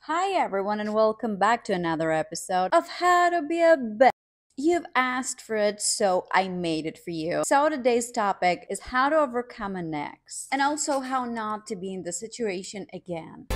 Hi, everyone, and welcome back to another episode of How to Be a Bitch. You've asked for it, so I made it for you. So, today's topic is how to overcome an ex and also how not to be in the situation again.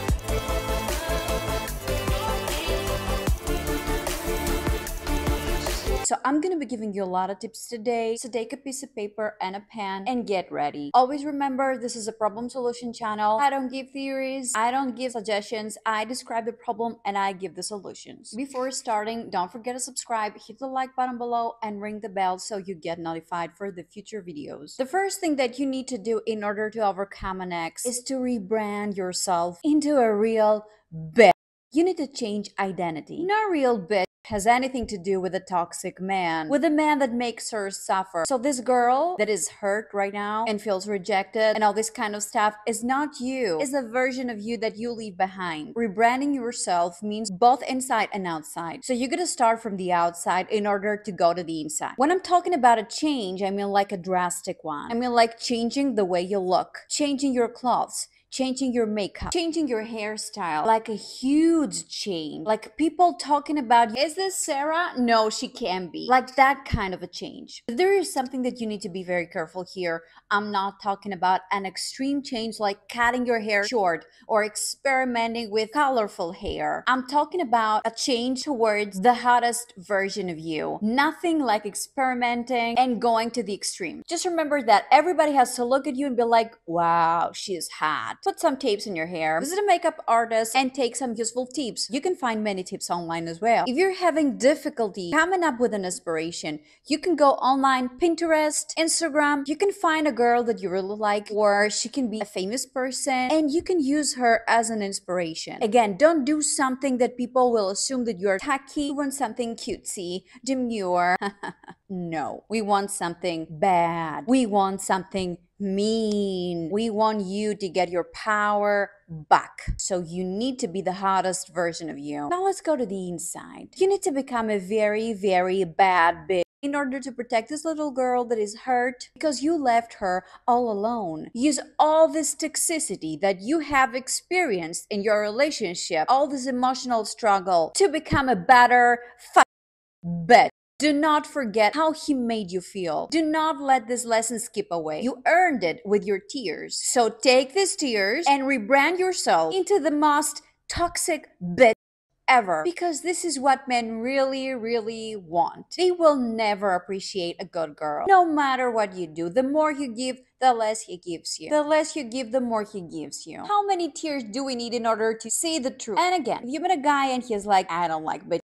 So I'm gonna be giving you a lot of tips today. So take a piece of paper and a pen and get ready. Always remember this is a problem solution channel. I don't give theories, I don't give suggestions. I describe the problem and I give the solutions. Before starting, don't forget to subscribe, hit the like button below, and ring the bell so you get notified for the future videos. The first thing that you need to do in order to overcome an ex is to rebrand yourself into a real bitch. You need to change identity. No real bitch has anything to do with a toxic man, with a man that makes her suffer. So this girl that is hurt right now and feels rejected and all this kind of stuff is not you. It's a version of you that you leave behind. Rebranding yourself means both inside and outside. So you gotta start from the outside in order to go to the inside. When I'm talking about a change, I mean like a drastic one. I mean like changing the way you look, changing your clothes, changing your makeup, changing your hairstyle, like a huge change. Like people talking about, is this Sarah? No, she can't be. Like that kind of a change. There is something that you need to be very careful here. I'm not talking about an extreme change like cutting your hair short or experimenting with colorful hair. I'm talking about a change towards the hottest version of you. Nothing like experimenting and going to the extreme. Just remember that everybody has to look at you and be like, wow, she is hot. Put some tapes in your hair, visit a makeup artist, and take some useful tips. You can find many tips online as well. If you're having difficulty coming up with an inspiration, you can go online, Pinterest, Instagram. You can find a girl that you really like, or she can be a famous person, and you can use her as an inspiration. Again, don't do something that people will assume that you're tacky. You want something cutesy, demure. No, we want something bad. We want something mean. We want you to get your power back. So you need to be the hottest version of you. Now let's go to the inside. You need to become a very, very bad bitch in order to protect this little girl that is hurt because you left her all alone. Use all this toxicity that you have experienced in your relationship, all this emotional struggle to become a better bitch. Do not forget how he made you feel. Do not let this lesson skip away. You earned it with your tears. So take these tears and rebrand yourself into the most toxic bitch ever, because this is what men really, really want. They will never appreciate a good girl. No matter what you do, the more you give, the less he gives you. The less you give, the more he gives you. How many tears do we need in order to see the truth? And again, if you met a guy and he's like, I don't like bitch,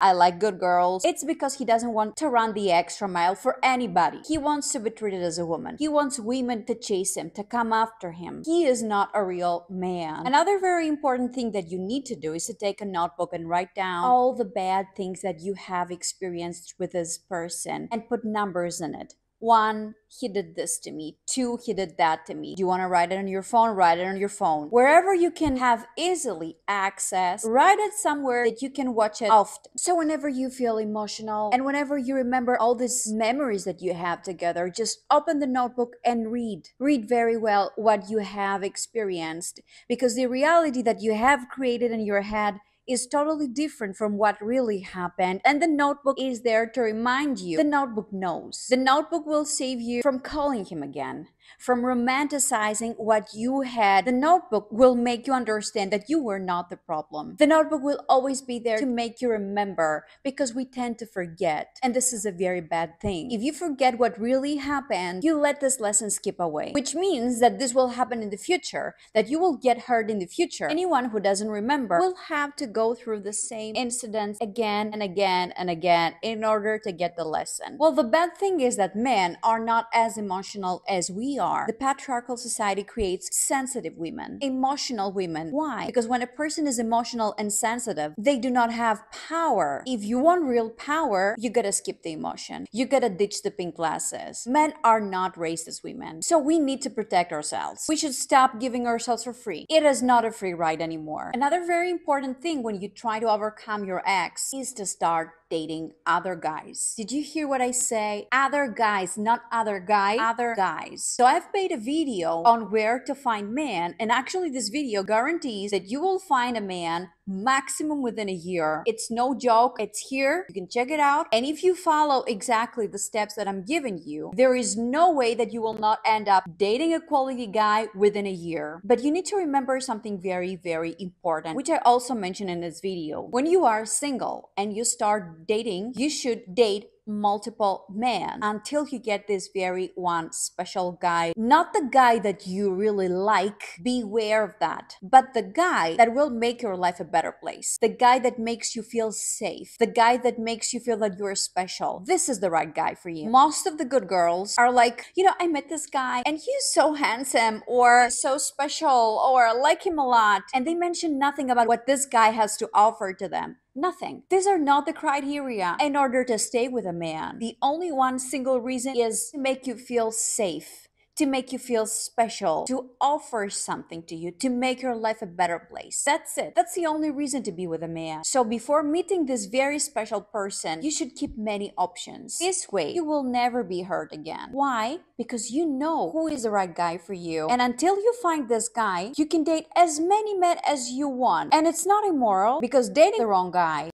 I like good girls, it's because he doesn't want to run the extra mile for anybody. He wants to be treated as a woman. He wants women to chase him, to come after him. He is not a real man. Another very important thing that you need to do is to take a notebook and write down all the bad things that you have experienced with this person and put numbers in it. 1, he did this to me. 2, he did that to me. Do you want to write it on your phone? Write it on your phone. Wherever you can have easily access, write it somewhere that you can watch it often. So whenever you feel emotional and whenever you remember all these memories that you have together, just open the notebook and read. Read very well what you have experienced, because the reality that you have created in your head is totally different from what really happened, and the notebook is there to remind you. The notebook knows. The notebook will save you from calling him again, from romanticizing what you had. The notebook will make you understand that you were not the problem. The notebook will always be there to make you remember, because we tend to forget, and this is a very bad thing. If you forget what really happened, you let this lesson skip away, which means that this will happen in the future, that you will get hurt in the future. Anyone who doesn't remember will have to go through the same incidents again and again and again in order to get the lesson. Well, the bad thing is that men are not as emotional as we are. The patriarchal society creates sensitive women, emotional women. Why? Because when a person is emotional and sensitive, they do not have power. If you want real power, you gotta skip the emotion. You gotta ditch the pink glasses. Men are not raised as women. So we need to protect ourselves. We should stop giving ourselves for free. It is not a free ride anymore. Another very important thing when you try to overcome your ex is to start dating other guys. Did you hear what I say? Other guys, not other guys, other guys. So I've made a video on where to find men, and actually this video guarantees that you will find a man maximum within a year. It's no joke. It's here. You can check it out. And if you follow exactly the steps that I'm giving you, there is no way that you will not end up dating a quality guy within a year. But you need to remember something very, very important, which I also mentioned in this video. When you are single and you start dating, you should date multiple men until you get this very one special guy. Not the guy that you really like, beware of that, but the guy that will make your life a better place. The guy that makes you feel safe. The guy that makes you feel that you're special. This is the right guy for you. Most of the good girls are like, I met this guy and he's so handsome or so special or I like him a lot. And they mention nothing about what this guy has to offer to them. Nothing. These are not the criteria in order to stay with a man. The only one single reason is to make you feel safe, to make you feel special, to offer something to you, to make your life a better place. That's it. That's the only reason to be with a man. So before meeting this very special person, you should keep many options. This way, you will never be hurt again. Why? Because you know who is the right guy for you. And until you find this guy, you can date as many men as you want. And it's not immoral because dating the wrong guy,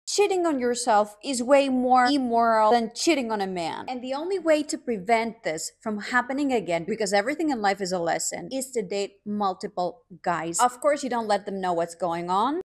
cheating on yourself is way more immoral than cheating on a man. And the only way to prevent this from happening again, because everything in life is a lesson, is to date multiple guys. Of course, you don't let them know what's going on.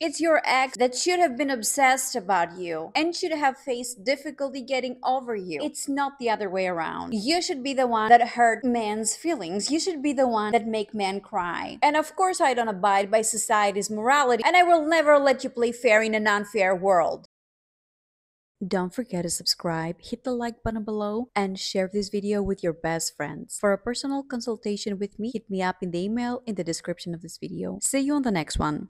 It's your ex that should have been obsessed about you and should have faced difficulty getting over you. It's not the other way around. You should be the one that hurt man's feelings. You should be the one that make men cry. And of course, I don't abide by society's morality, and I will never let you play fair in an unfair world. Don't forget to subscribe, hit the like button below, and share this video with your best friends. For a personal consultation with me, hit me up in the email in the description of this video. See you on the next one.